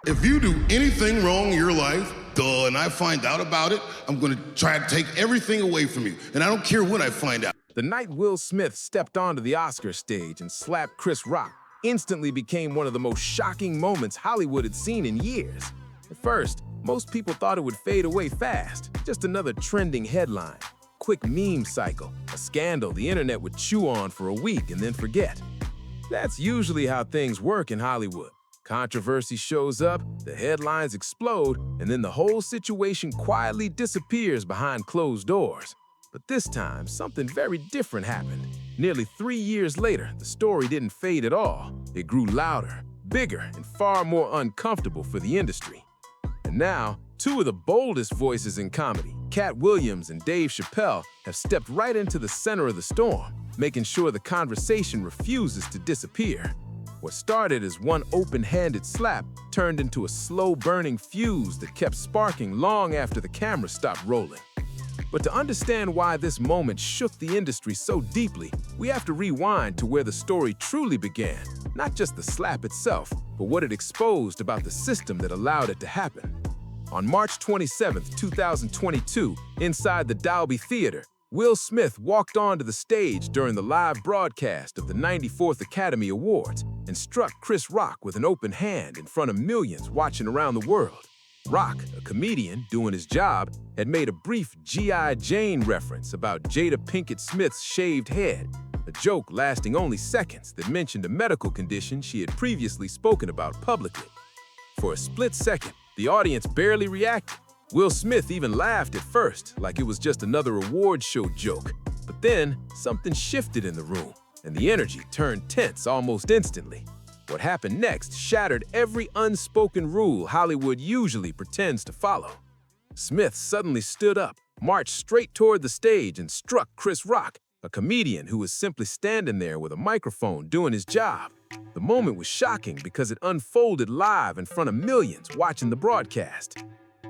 If you do anything wrong in your life, and I find out about it, I'm gonna try to take everything away from you. And I don't care when I find out. The night Will Smith stepped onto the Oscar stage and slapped Chris Rock instantly became one of the most shocking moments Hollywood had seen in years. At first, most people thought it would fade away fast, just another trending headline, quick meme cycle, a scandal the internet would chew on for a week and then forget. That's usually how things work in Hollywood. Controversy shows up, the headlines explode, and then the whole situation quietly disappears behind closed doors. But this time, something very different happened. Nearly 3 years later, the story didn't fade at all. It grew louder, bigger, and far more uncomfortable for the industry. And now, two of the boldest voices in comedy, Katt Williams and Dave Chappelle, have stepped right into the center of the storm, making sure the conversation refuses to disappear. What started as one open-handed slap turned into a slow-burning fuse that kept sparking long after the camera stopped rolling. But to understand why this moment shook the industry so deeply, we have to rewind to where the story truly began. Not just the slap itself, but what it exposed about the system that allowed it to happen. On March 27, 2022, inside the Dolby Theater, Will Smith walked onto the stage during the live broadcast of the 94th Academy Awards and struck Chris Rock with an open hand in front of millions watching around the world. Rock, a comedian doing his job, had made a brief G.I. Jane reference about Jada Pinkett Smith's shaved head, a joke lasting only seconds that mentioned a medical condition she had previously spoken about publicly. For a split second, the audience barely reacted. Will Smith even laughed at first, like it was just another award show joke. But then, something shifted in the room, and the energy turned tense almost instantly. What happened next shattered every unspoken rule Hollywood usually pretends to follow. Smith suddenly stood up, marched straight toward the stage, and struck Chris Rock, a comedian who was simply standing there with a microphone doing his job. The moment was shocking because it unfolded live in front of millions watching the broadcast.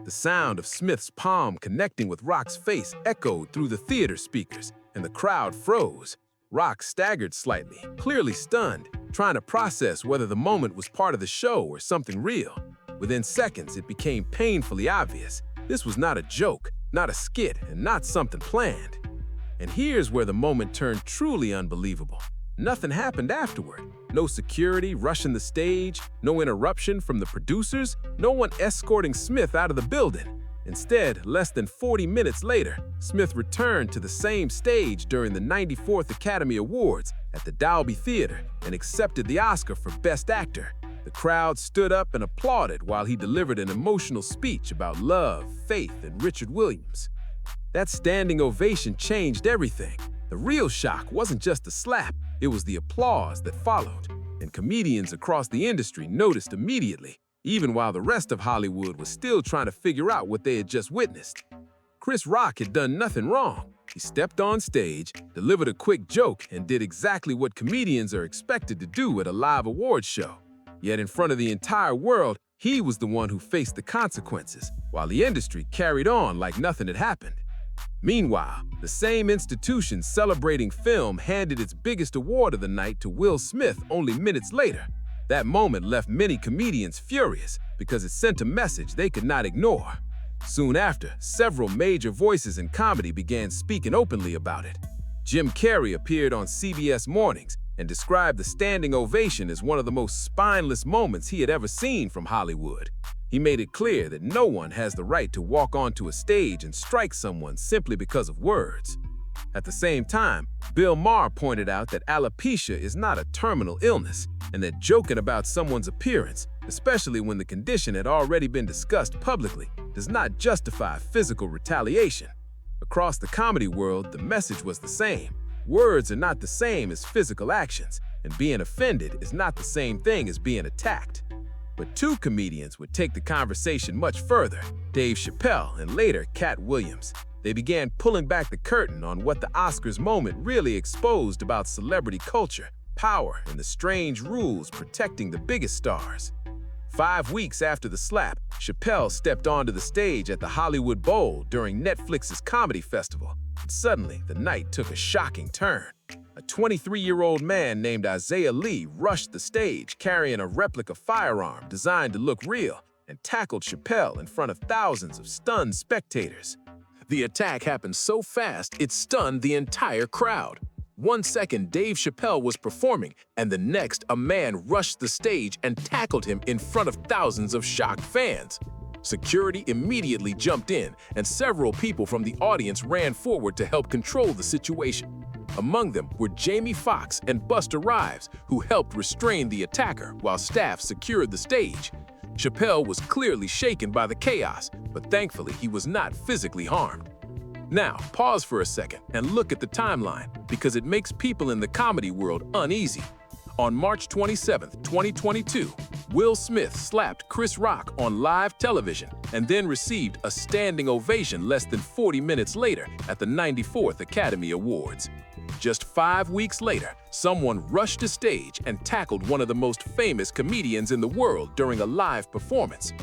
The sound of Smith's palm connecting with Rock's face echoed through the theater speakers, and the crowd froze. Rock staggered slightly, clearly stunned, trying to process whether the moment was part of the show or something real. Within seconds, it became painfully obvious. This was not a joke, not a skit, and not something planned. And here's where the moment turned truly unbelievable. Nothing happened afterward. No security rushing the stage, no interruption from the producers, no one escorting Smith out of the building. Instead, less than 40 minutes later, Smith returned to the same stage during the 94th Academy Awards at the Dolby Theater and accepted the Oscar for Best Actor. The crowd stood up and applauded while he delivered an emotional speech about love, faith, and Richard Williams. That standing ovation changed everything. The real shock wasn't just the slap, it was the applause that followed, and comedians across the industry noticed immediately, even while the rest of Hollywood was still trying to figure out what they had just witnessed. Chris Rock had done nothing wrong. He stepped on stage, delivered a quick joke, and did exactly what comedians are expected to do at a live awards show. Yet in front of the entire world, he was the one who faced the consequences, while the industry carried on like nothing had happened. Meanwhile, the same institution celebrating film handed its biggest award of the night to Will Smith only minutes later. That moment left many comedians furious because it sent a message they could not ignore. Soon after, several major voices in comedy began speaking openly about it. Jim Carrey appeared on CBS Mornings and described the standing ovation as one of the most spineless moments he had ever seen from Hollywood. He made it clear that no one has the right to walk onto a stage and strike someone simply because of words. At the same time, Bill Maher pointed out that alopecia is not a terminal illness, and that joking about someone's appearance, especially when the condition had already been discussed publicly, does not justify physical retaliation. Across the comedy world, the message was the same. Words are not the same as physical actions, and being offended is not the same thing as being attacked. But two comedians would take the conversation much further, Dave Chappelle and later Katt Williams. They began pulling back the curtain on what the Oscars moment really exposed about celebrity culture, power, and the strange rules protecting the biggest stars. 5 weeks after the slap, Chappelle stepped onto the stage at the Hollywood Bowl during Netflix's comedy festival. And suddenly, the night took a shocking turn. A 23-year-old man named Isaiah Lee rushed the stage carrying a replica firearm designed to look real and tackled Chappelle in front of thousands of stunned spectators. The attack happened so fast it stunned the entire crowd. 1 second, Dave Chappelle was performing, and the next, a man rushed the stage and tackled him in front of thousands of shocked fans. Security immediately jumped in, and several people from the audience ran forward to help control the situation. Among them were Jamie Foxx and Busta Rhymes, who helped restrain the attacker while staff secured the stage. Chappelle was clearly shaken by the chaos, but thankfully he was not physically harmed. Now, pause for a second and look at the timeline, because it makes people in the comedy world uneasy. On March 27, 2022, Will Smith slapped Chris Rock on live television and then received a standing ovation less than 40 minutes later at the 94th Academy Awards. Just 5 weeks later, someone rushed the stage and tackled one of the most famous comedians in the world during a live performance.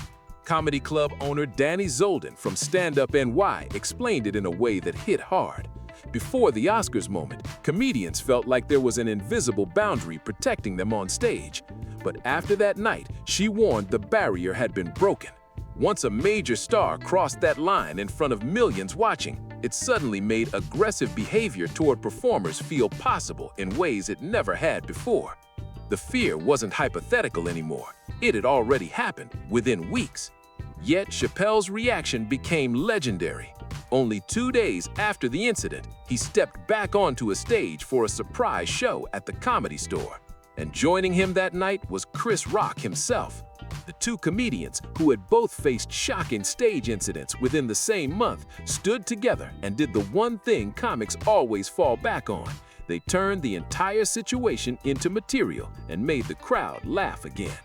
Comedy Club owner Danny Zoldan from Stand Up NY explained it in a way that hit hard. Before the Oscars moment, comedians felt like there was an invisible boundary protecting them on stage. But after that night, she warned the barrier had been broken. Once a major star crossed that line in front of millions watching, it suddenly made aggressive behavior toward performers feel possible in ways it never had before. The fear wasn't hypothetical anymore. It had already happened within weeks. Yet Chappelle's reaction became legendary. Only 2 days after the incident, he stepped back onto a stage for a surprise show at the Comedy Store. And joining him that night was Chris Rock himself. The two comedians, who had both faced shocking stage incidents within the same month, stood together and did the one thing comics always fall back on. They turned the entire situation into material and made the crowd laugh again.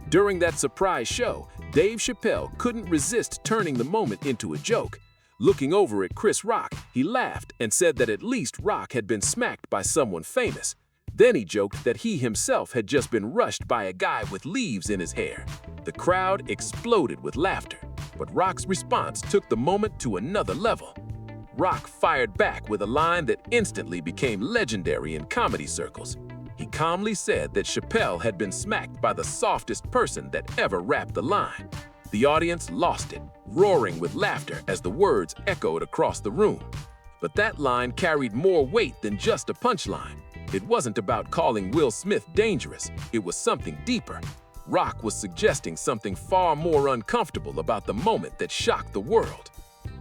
During that surprise show, Dave Chappelle couldn't resist turning the moment into a joke. Looking over at Chris Rock, he laughed and said that at least Rock had been smacked by someone famous. Then he joked that he himself had just been rushed by a guy with leaves in his hair. The crowd exploded with laughter, but Rock's response took the moment to another level. Rock fired back with a line that instantly became legendary in comedy circles. He calmly said that Chappelle had been smacked by the softest person that ever rapped the line. The audience lost it, roaring with laughter as the words echoed across the room. But that line carried more weight than just a punchline. It wasn't about calling Will Smith dangerous, it was something deeper. Rock was suggesting something far more uncomfortable about the moment that shocked the world.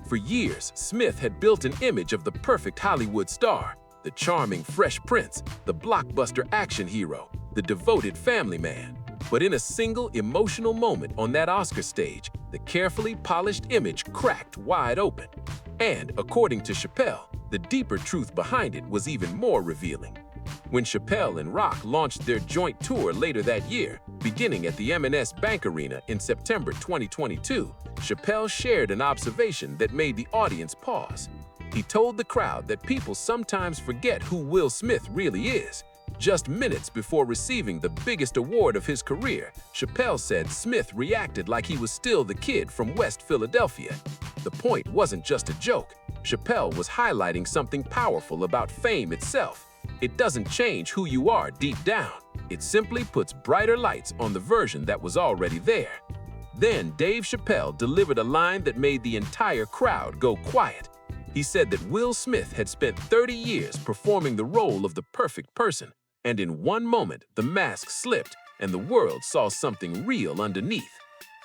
For years, Smith had built an image of the perfect Hollywood star, the charming Fresh Prince, the blockbuster action hero, the devoted family man. But in a single emotional moment on that Oscar stage, the carefully polished image cracked wide open. And, according to Chappelle, the deeper truth behind it was even more revealing. When Chappelle and Rock launched their joint tour later that year, beginning at the M&S Bank Arena in September 2022, Chappelle shared an observation that made the audience pause. He told the crowd that people sometimes forget who Will Smith really is. Just minutes before receiving the biggest award of his career, Chappelle said Smith reacted like he was still the kid from West Philadelphia. The point wasn't just a joke. Chappelle was highlighting something powerful about fame itself. It doesn't change who you are deep down. It simply puts brighter lights on the version that was already there. Then Dave Chappelle delivered a line that made the entire crowd go quiet. He said that Will Smith had spent 30 years performing the role of the perfect person, and in one moment the mask slipped and the world saw something real underneath.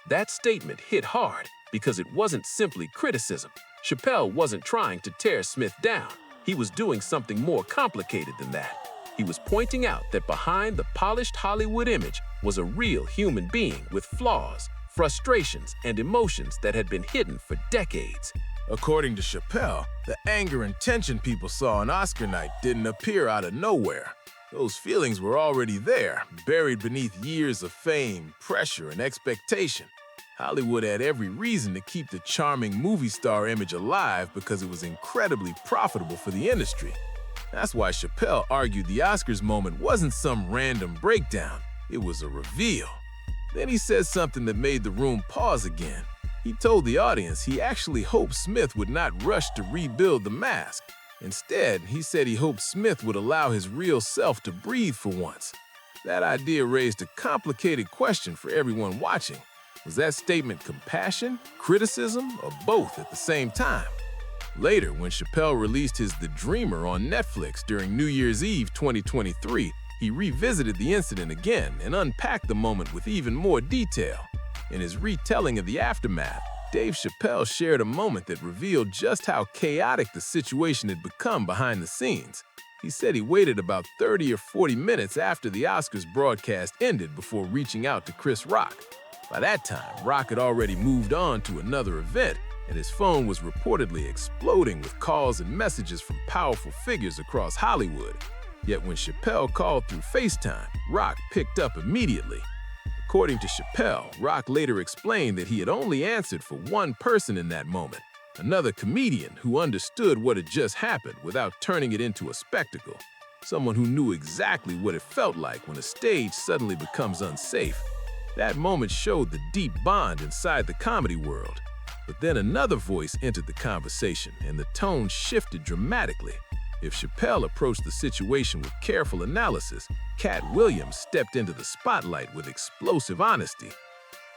That statement hit hard because it wasn't simply criticism. Chappelle wasn't trying to tear Smith down. He was doing something more complicated than that. He was pointing out that behind the polished Hollywood image was a real human being with flaws, frustrations, and emotions that had been hidden for decades. According to Chappelle, the anger and tension people saw on Oscar night didn't appear out of nowhere. Those feelings were already there, buried beneath years of fame, pressure, and expectation. Hollywood had every reason to keep the charming movie star image alive because it was incredibly profitable for the industry. That's why Chappelle argued the Oscars moment wasn't some random breakdown, it was a reveal. Then he said something that made the room pause again. He told the audience he actually hoped Smith would not rush to rebuild the mask. Instead, he said he hoped Smith would allow his real self to breathe for once. That idea raised a complicated question for everyone watching. Was that statement compassion, criticism, or both at the same time? Later, when Chappelle released his The Dreamer on Netflix during New Year's Eve 2023, he revisited the incident again and unpacked the moment with even more detail. In his retelling of the aftermath, Dave Chappelle shared a moment that revealed just how chaotic the situation had become behind the scenes. He said he waited about 30 or 40 minutes after the Oscars broadcast ended before reaching out to Chris Rock. By that time, Rock had already moved on to another event, and his phone was reportedly exploding with calls and messages from powerful figures across Hollywood. Yet when Chappelle called through FaceTime, Rock picked up immediately. According to Chappelle, Rock later explained that he had only answered for one person in that moment, another comedian who understood what had just happened without turning it into a spectacle, someone who knew exactly what it felt like when a stage suddenly becomes unsafe. That moment showed the deep bond inside the comedy world. But then another voice entered the conversation, and the tone shifted dramatically. If Chappelle approached the situation with careful analysis, Katt Williams stepped into the spotlight with explosive honesty.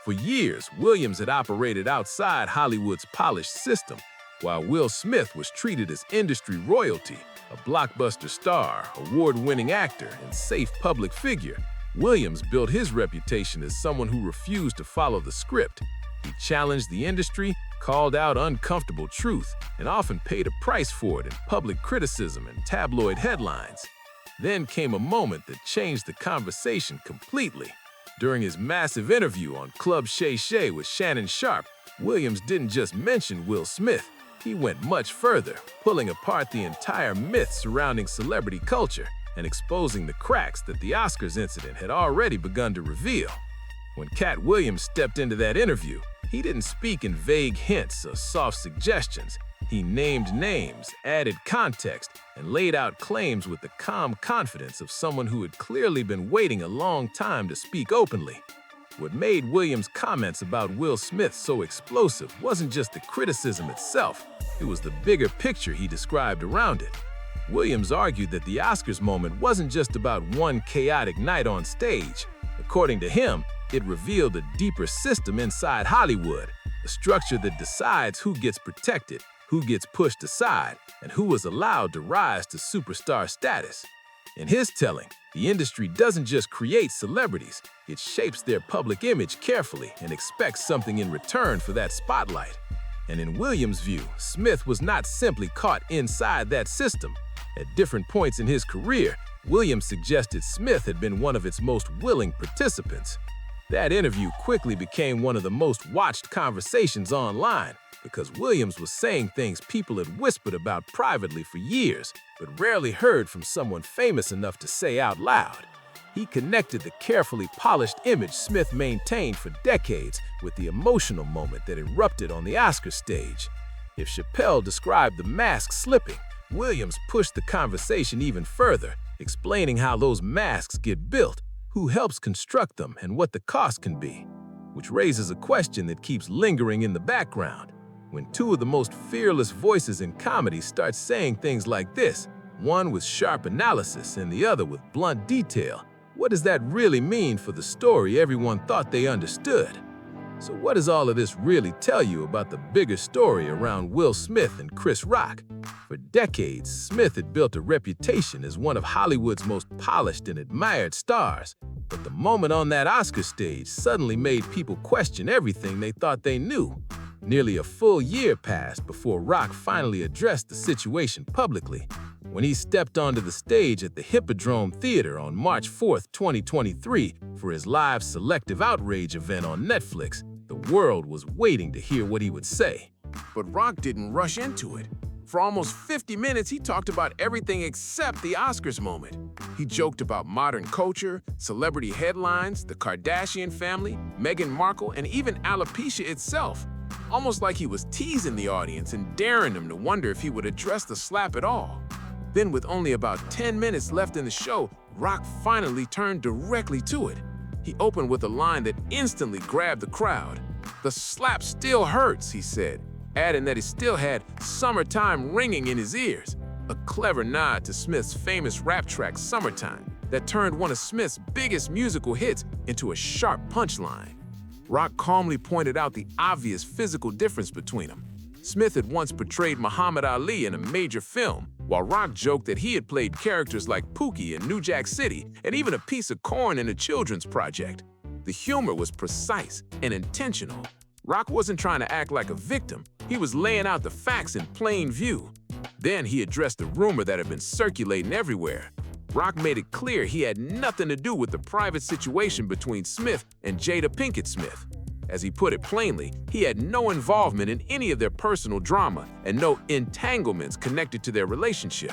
For years, Williams had operated outside Hollywood's polished system, while Will Smith was treated as industry royalty, a blockbuster star, award-winning actor, and safe public figure. Williams built his reputation as someone who refused to follow the script. He challenged the industry, called out uncomfortable truth, and often paid a price for it in public criticism and tabloid headlines. Then came a moment that changed the conversation completely. During his massive interview on Club Shay Shay with Shannon Sharpe, Williams didn't just mention Will Smith. He went much further, pulling apart the entire myth surrounding celebrity culture and exposing the cracks that the Oscars incident had already begun to reveal. When Katt Williams stepped into that interview, he didn't speak in vague hints or soft suggestions. He named names, added context, and laid out claims with the calm confidence of someone who had clearly been waiting a long time to speak openly. What made Williams' comments about Will Smith so explosive wasn't just the criticism itself, it was the bigger picture he described around it. Williams argued that the Oscars moment wasn't just about one chaotic night on stage. According to him, it revealed a deeper system inside Hollywood, a structure that decides who gets protected, who gets pushed aside, and who is allowed to rise to superstar status. In his telling, the industry doesn't just create celebrities, it shapes their public image carefully and expects something in return for that spotlight. And in Williams' view, Smith was not simply caught inside that system. At different points in his career, Williams suggested Smith had been one of its most willing participants. That interview quickly became one of the most watched conversations online because Williams was saying things people had whispered about privately for years, but rarely heard from someone famous enough to say out loud. He connected the carefully polished image Smith maintained for decades with the emotional moment that erupted on the Oscar stage. If Chappelle described the mask slipping, Williams pushed the conversation even further, explaining how those masks get built, who helps construct them, and what the cost can be. Which raises a question that keeps lingering in the background. When two of the most fearless voices in comedy start saying things like this, one with sharp analysis and the other with blunt detail, what does that really mean for the story everyone thought they understood? So what does all of this really tell you about the bigger story around Will Smith and Chris Rock? For decades, Smith had built a reputation as one of Hollywood's most polished and admired stars, but the moment on that Oscar stage suddenly made people question everything they thought they knew. Nearly a full year passed before Rock finally addressed the situation publicly. When he stepped onto the stage at the Hippodrome Theater on March 4, 2023 for his live Selective Outrage event on Netflix, the world was waiting to hear what he would say. But Rock didn't rush into it. For almost 50 minutes, he talked about everything except the Oscars moment. He joked about modern culture, celebrity headlines, the Kardashian family, Meghan Markle, and even alopecia itself. Almost like he was teasing the audience and daring them to wonder if he would address the slap at all. Then, with only about 10 minutes left in the show, Rock finally turned directly to it. He opened with a line that instantly grabbed the crowd. "The slap still hurts," he said, adding that he still had "summertime" ringing in his ears, a clever nod to Smith's famous rap track Summertime that turned one of Smith's biggest musical hits into a sharp punchline. Rock calmly pointed out the obvious physical difference between them. Smith had once portrayed Muhammad Ali in a major film, while Rock joked that he had played characters like Pookie in New Jack City and even a piece of corn in a children's project. The humor was precise and intentional. Rock wasn't trying to act like a victim, he was laying out the facts in plain view. Then he addressed the rumor that had been circulating everywhere. Rock made it clear he had nothing to do with the private situation between Smith and Jada Pinkett Smith. As he put it plainly, he had no involvement in any of their personal drama and no entanglements connected to their relationship.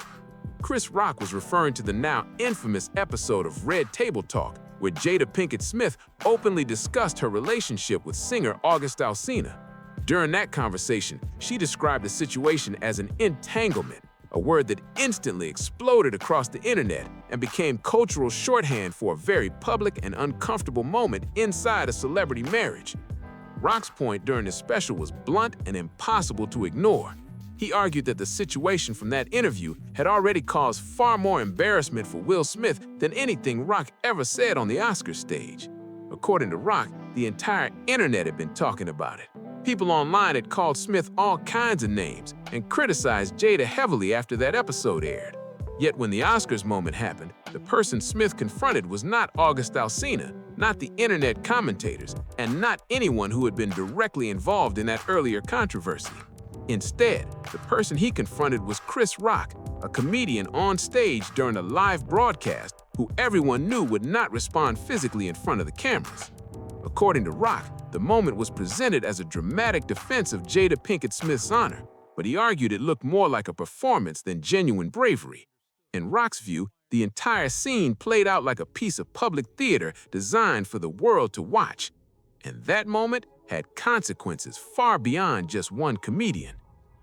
Chris Rock was referring to the now infamous episode of Red Table Talk, where Jada Pinkett Smith openly discussed her relationship with singer August Alsina. During that conversation, she described the situation as an entanglement, a word that instantly exploded across the internet and became cultural shorthand for a very public and uncomfortable moment inside a celebrity marriage. Rock's point during his special was blunt and impossible to ignore. He argued that the situation from that interview had already caused far more embarrassment for Will Smith than anything Rock ever said on the Oscars stage. According to Rock, the entire internet had been talking about it. People online had called Smith all kinds of names and criticized Jada heavily after that episode aired. Yet when the Oscars moment happened, the person Smith confronted was not August Alsina, not the internet commentators, and not anyone who had been directly involved in that earlier controversy. Instead, the person he confronted was Chris Rock, a comedian on stage during a live broadcast who everyone knew would not respond physically in front of the cameras. According to Rock, the moment was presented as a dramatic defense of Jada Pinkett Smith's honor, but he argued it looked more like a performance than genuine bravery. In Rock's view, the entire scene played out like a piece of public theater designed for the world to watch. And that moment had consequences far beyond just one comedian.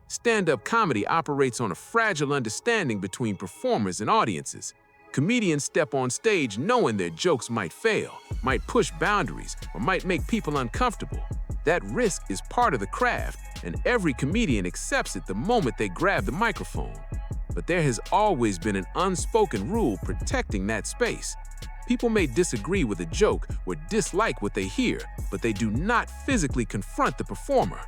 Stand-up comedy operates on a fragile understanding between performers and audiences. Comedians step on stage knowing their jokes might fail, might push boundaries, or might make people uncomfortable. That risk is part of the craft, and every comedian accepts it the moment they grab the microphone. But there has always been an unspoken rule protecting that space. People may disagree with a joke or dislike what they hear, but they do not physically confront the performer.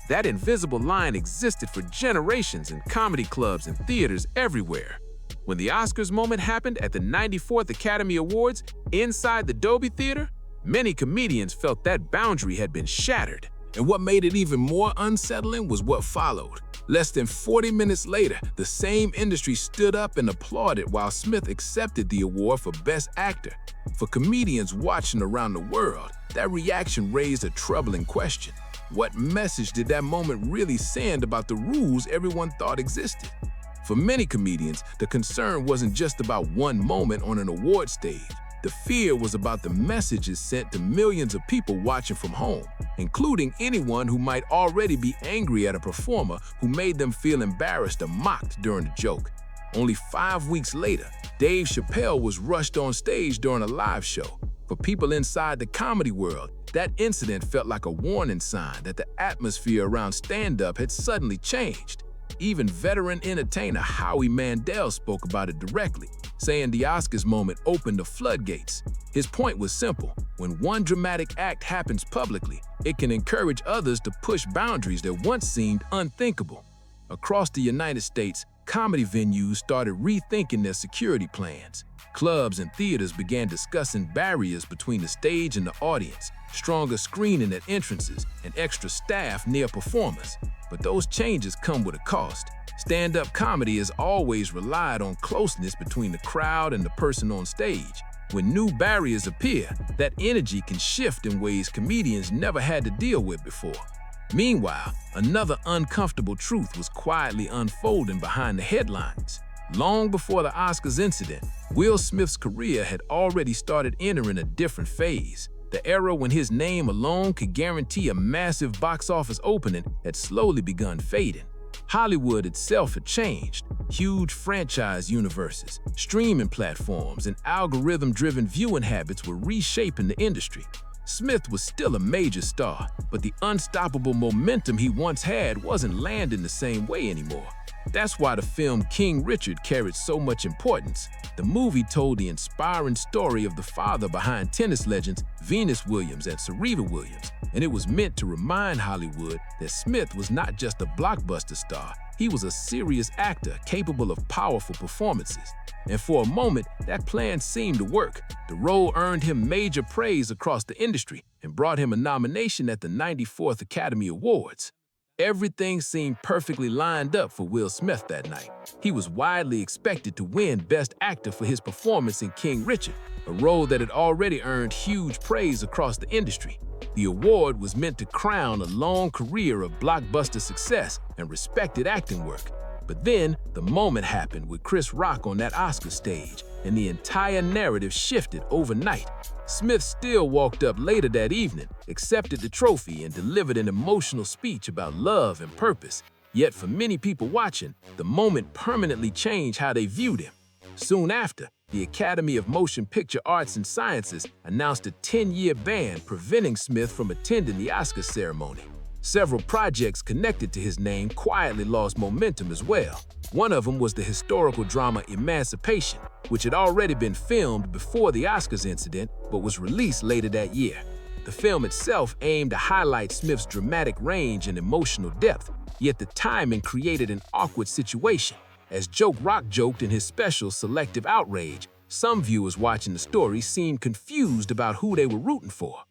That invisible line existed for generations in comedy clubs and theaters everywhere. When the Oscars moment happened at the 94th Academy Awards inside the Dolby Theater, many comedians felt that boundary had been shattered. And what made it even more unsettling was what followed. Less than 40 minutes later, the same industry stood up and applauded while Smith accepted the award for Best Actor. For comedians watching around the world, that reaction raised a troubling question. What message did that moment really send about the rules everyone thought existed? For many comedians, the concern wasn't just about one moment on an award stage. The fear was about the messages sent to millions of people watching from home, including anyone who might already be angry at a performer who made them feel embarrassed or mocked during the joke. Only 5 weeks later, Dave Chappelle was rushed on stage during a live show. For people inside the comedy world, that incident felt like a warning sign that the atmosphere around stand-up had suddenly changed. Even veteran entertainer Howie Mandel spoke about it directly, saying the Oscars moment opened the floodgates. His point was simple: when one dramatic act happens publicly, it can encourage others to push boundaries that once seemed unthinkable. Across the United States, comedy venues started rethinking their security plans. Clubs and theaters began discussing barriers between the stage and the audience, stronger screening at entrances, and extra staff near performers. But those changes come with a cost. Stand-up comedy has always relied on closeness between the crowd and the person on stage. When new barriers appear, that energy can shift in ways comedians never had to deal with before. Meanwhile, another uncomfortable truth was quietly unfolding behind the headlines. Long before the Oscars incident, Will Smith's career had already started entering a different phase. The era when his name alone could guarantee a massive box office opening had slowly begun fading. Hollywood itself had changed. Huge franchise universes, streaming platforms, and algorithm-driven viewing habits were reshaping the industry. Smith was still a major star, but the unstoppable momentum he once had wasn't landing the same way anymore. That's why the film King Richard carried so much importance. The movie told the inspiring story of the father behind tennis legends Venus Williams and Serena Williams, and it was meant to remind Hollywood that Smith was not just a blockbuster star, he was a serious actor capable of powerful performances. And for a moment, that plan seemed to work. The role earned him major praise across the industry and brought him a nomination at the 94th Academy Awards. Everything seemed perfectly lined up for Will Smith that night. He was widely expected to win Best Actor for his performance in King Richard, a role that had already earned huge praise across the industry. The award was meant to crown a long career of blockbuster success and respected acting work. But then, the moment happened with Chris Rock on that Oscar stage, and the entire narrative shifted overnight. Smith still walked up later that evening, accepted the trophy, and delivered an emotional speech about love and purpose. Yet for many people watching, the moment permanently changed how they viewed him. Soon after, the Academy of Motion Picture Arts and Sciences announced a 10-year ban preventing Smith from attending the Oscar ceremony. Several projects connected to his name quietly lost momentum as well. One of them was the historical drama Emancipation, which had already been filmed before the Oscars incident but was released later that year. The film itself aimed to highlight Smith's dramatic range and emotional depth, yet the timing created an awkward situation. As Rock joked in his special Selective Outrage, some viewers watching the story seemed confused about who they were rooting for.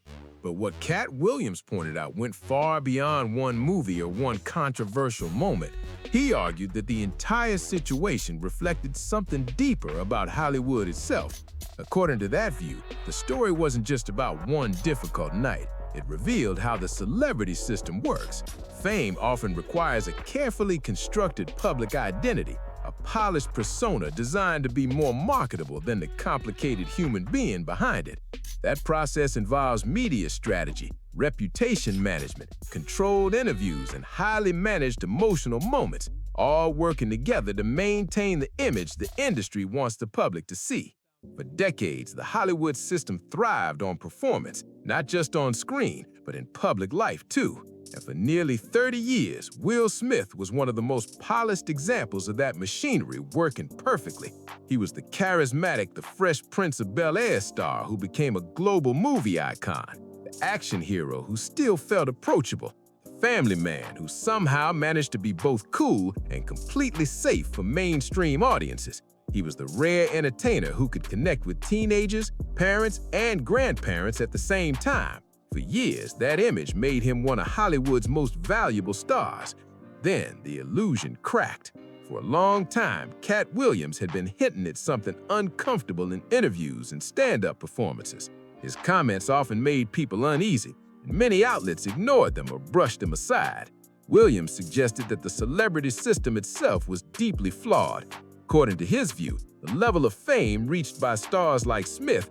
But what Katt Williams pointed out went far beyond one movie or one controversial moment. He argued that the entire situation reflected something deeper about Hollywood itself. According to that view, the story wasn't just about one difficult night. It revealed how the celebrity system works. Fame often requires a carefully constructed public identity, a polished persona designed to be more marketable than the complicated human being behind it. That process involves media strategy, reputation management, controlled interviews, and highly managed emotional moments, all working together to maintain the image the industry wants the public to see. For decades, the Hollywood system thrived on performance, not just on screen, but in public life too. And for nearly 30 years, Will Smith was one of the most polished examples of that machinery working perfectly. He was the charismatic, the Fresh Prince of Bel-Air star who became a global movie icon, the action hero who still felt approachable, the family man who somehow managed to be both cool and completely safe for mainstream audiences. He was the rare entertainer who could connect with teenagers, parents, and grandparents at the same time. For years, that image made him one of Hollywood's most valuable stars. Then the illusion cracked. For a long time, Katt Williams had been hinting at something uncomfortable in interviews and stand-up performances. His comments often made people uneasy, and many outlets ignored them or brushed them aside. Williams suggested that the celebrity system itself was deeply flawed. According to his view, the level of fame reached by stars like Smith.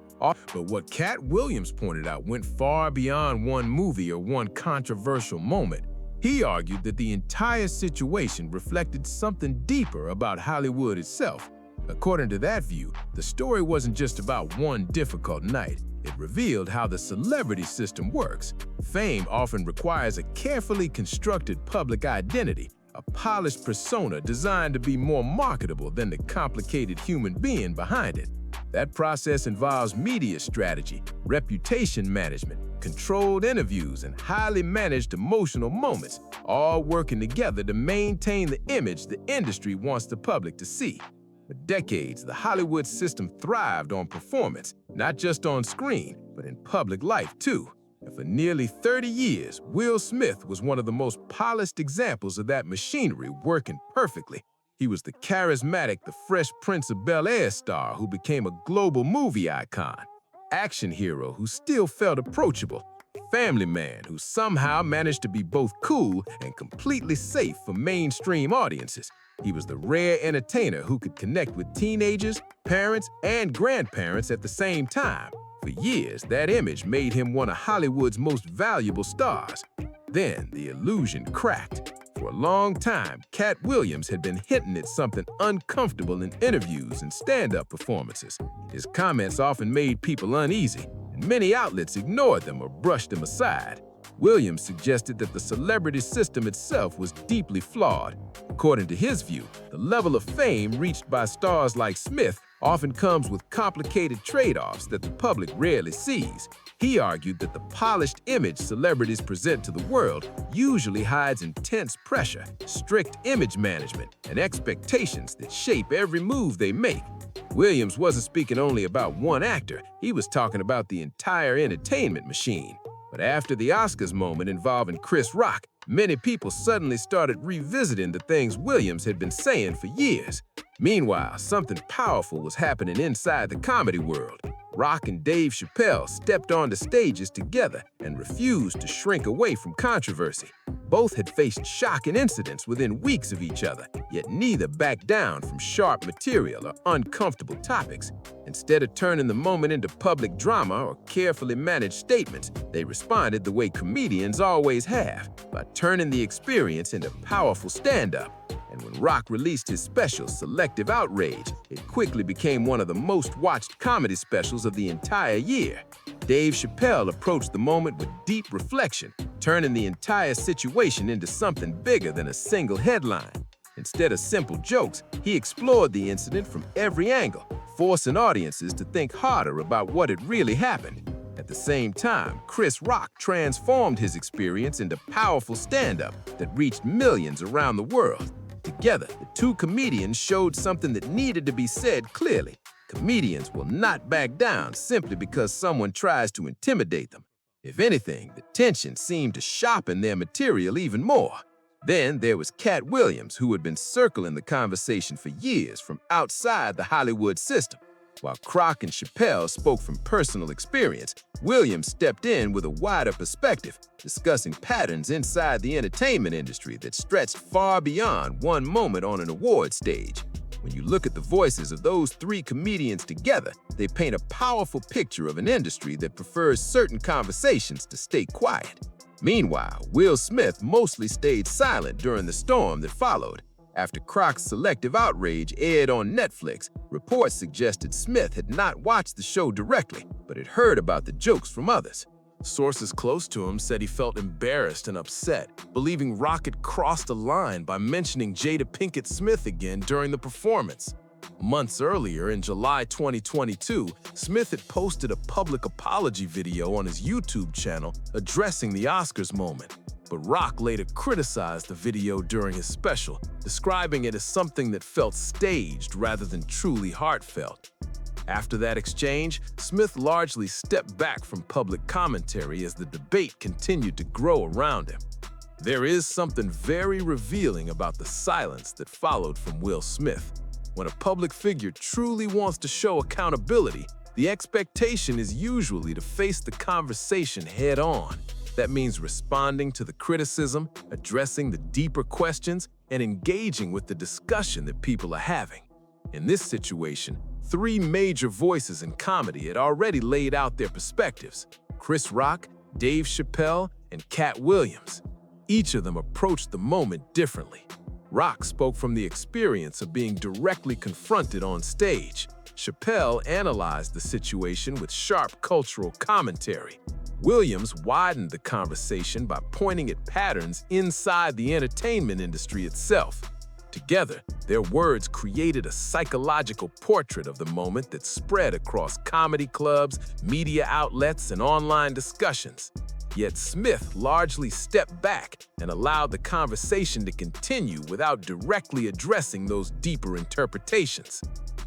But what Katt Williams pointed out went far beyond one movie or one controversial moment. He argued that the entire situation reflected something deeper about Hollywood itself. According to that view, the story wasn't just about one difficult night. It revealed how the celebrity system works. Fame often requires a carefully constructed public identity, a polished persona designed to be more marketable than the complicated human being behind it. That process involves media strategy, reputation management, controlled interviews, and highly managed emotional moments, all working together to maintain the image the industry wants the public to see. For decades, the Hollywood system thrived on performance, not just on screen, but in public life too. And for nearly 30 years, Will Smith was one of the most polished examples of that machinery working perfectly. He was the charismatic, the Fresh Prince of Bel-Air star who became a global movie icon, action hero who still felt approachable, family man who somehow managed to be both cool and completely safe for mainstream audiences. He was the rare entertainer who could connect with teenagers, parents, and grandparents at the same time. For years, that image made him one of Hollywood's most valuable stars. Then the illusion cracked. For a long time, Katt Williams had been hinting at something uncomfortable in interviews and stand-up performances. His comments often made people uneasy, and many outlets ignored them or brushed them aside. Williams suggested that the celebrity system itself was deeply flawed. According to his view, the level of fame reached by stars like Smith often comes with complicated trade-offs that the public rarely sees. He argued that the polished image celebrities present to the world usually hides intense pressure, strict image management, and expectations that shape every move they make. Williams wasn't speaking only about one actor, he was talking about the entire entertainment machine. But after the Oscars moment involving Chris Rock, many people suddenly started revisiting the things Williams had been saying for years. Meanwhile, something powerful was happening inside the comedy world. Rock and Dave Chappelle stepped onto stages together and refused to shrink away from controversy. Both had faced shocking incidents within weeks of each other, yet neither backed down from sharp material or uncomfortable topics. Instead of turning the moment into public drama or carefully managed statements, they responded the way comedians always have, by turning the experience into powerful stand-up. And when Rock released his special, Selective Outrage, it quickly became one of the most watched comedy specials of the entire year. Dave Chappelle approached the moment with deep reflection, turning the entire situation into something bigger than a single headline. Instead of simple jokes, he explored the incident from every angle, forcing audiences to think harder about what had really happened. At the same time, Chris Rock transformed his experience into powerful stand-up that reached millions around the world. Together, the two comedians showed something that needed to be said clearly. Comedians will not back down simply because someone tries to intimidate them. If anything, the tension seemed to sharpen their material even more. Then there was Katt Williams, who had been circling the conversation for years from outside the Hollywood system. While Rock and Chappelle spoke from personal experience, Williams stepped in with a wider perspective, discussing patterns inside the entertainment industry that stretched far beyond one moment on an award stage. When you look at the voices of those three comedians together, they paint a powerful picture of an industry that prefers certain conversations to stay quiet. Meanwhile, Will Smith mostly stayed silent during the storm that followed. After Croc's Selective Outrage aired on Netflix, reports suggested Smith had not watched the show directly, but had heard about the jokes from others. Sources close to him said he felt embarrassed and upset, believing Rock had crossed a line by mentioning Jada Pinkett Smith again during the performance. Months earlier, in July 2022, Smith had posted a public apology video on his YouTube channel addressing the Oscars moment. But Rock later criticized the video during his special, describing it as something that felt staged rather than truly heartfelt. After that exchange, Smith largely stepped back from public commentary as the debate continued to grow around him. There is something very revealing about the silence that followed from Will Smith. When a public figure truly wants to show accountability, the expectation is usually to face the conversation head-on. That means responding to the criticism, addressing the deeper questions, and engaging with the discussion that people are having. In this situation, three major voices in comedy had already laid out their perspectives: Chris Rock, Dave Chappelle, and Katt Williams. Each of them approached the moment differently. Rock spoke from the experience of being directly confronted on stage. Chappelle analyzed the situation with sharp cultural commentary. Williams widened the conversation by pointing at patterns inside the entertainment industry itself. Together, their words created a psychological portrait of the moment that spread across comedy clubs, media outlets, and online discussions. Yet Smith largely stepped back and allowed the conversation to continue without directly addressing those deeper interpretations.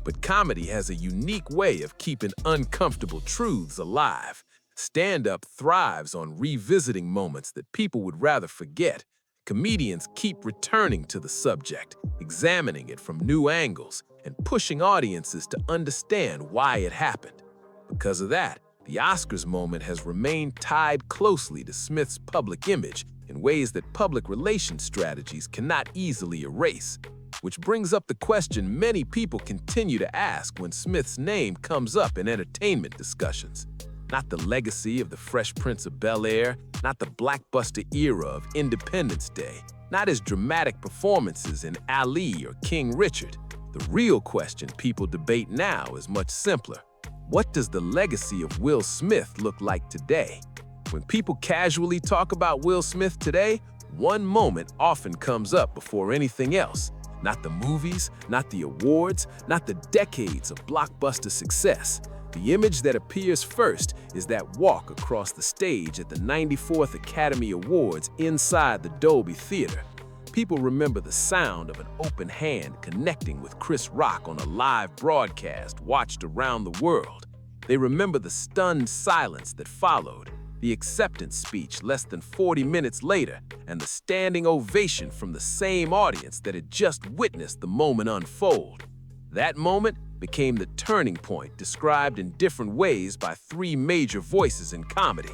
But comedy has a unique way of keeping uncomfortable truths alive. Stand-up thrives on revisiting moments that people would rather forget. Comedians keep returning to the subject, examining it from new angles, and pushing audiences to understand why it happened. Because of that, the Oscars moment has remained tied closely to Smith's public image in ways that public relations strategies cannot easily erase. Which brings up the question many people continue to ask when Smith's name comes up in entertainment discussions. Not the legacy of the Fresh Prince of Bel-Air, not the blockbuster era of Independence Day, not his dramatic performances in Ali or King Richard. The real question people debate now is much simpler. What does the legacy of Will Smith look like today? When people casually talk about Will Smith today, one moment often comes up before anything else. Not the movies, not the awards, not the decades of blockbuster success. The image that appears first is that walk across the stage at the 94th Academy Awards inside the Dolby Theater. People remember the sound of an open hand connecting with Chris Rock on a live broadcast watched around the world. They remember the stunned silence that followed, the acceptance speech less than 40 minutes later, and the standing ovation from the same audience that had just witnessed the moment unfold. That moment became the turning point described in different ways by three major voices in comedy.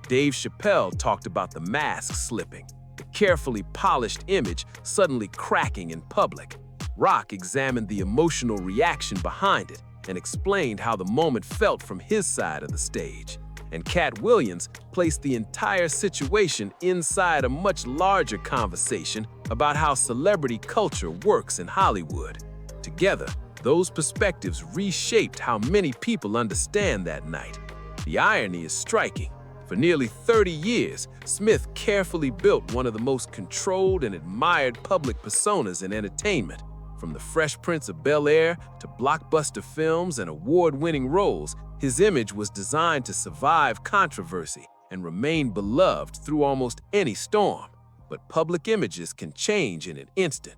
Dave Chappelle talked about the mask slipping, the carefully polished image suddenly cracking in public. Rock examined the emotional reaction behind it and explained how the moment felt from his side of the stage. And Katt Williams placed the entire situation inside a much larger conversation about how celebrity culture works in Hollywood. Together, those perspectives reshaped how many people understand that night. The irony is striking. For nearly 30 years, Smith carefully built one of the most controlled and admired public personas in entertainment. From The Fresh Prince of Bel-Air to blockbuster films and award-winning roles, his image was designed to survive controversy and remain beloved through almost any storm. But public images can change in an instant.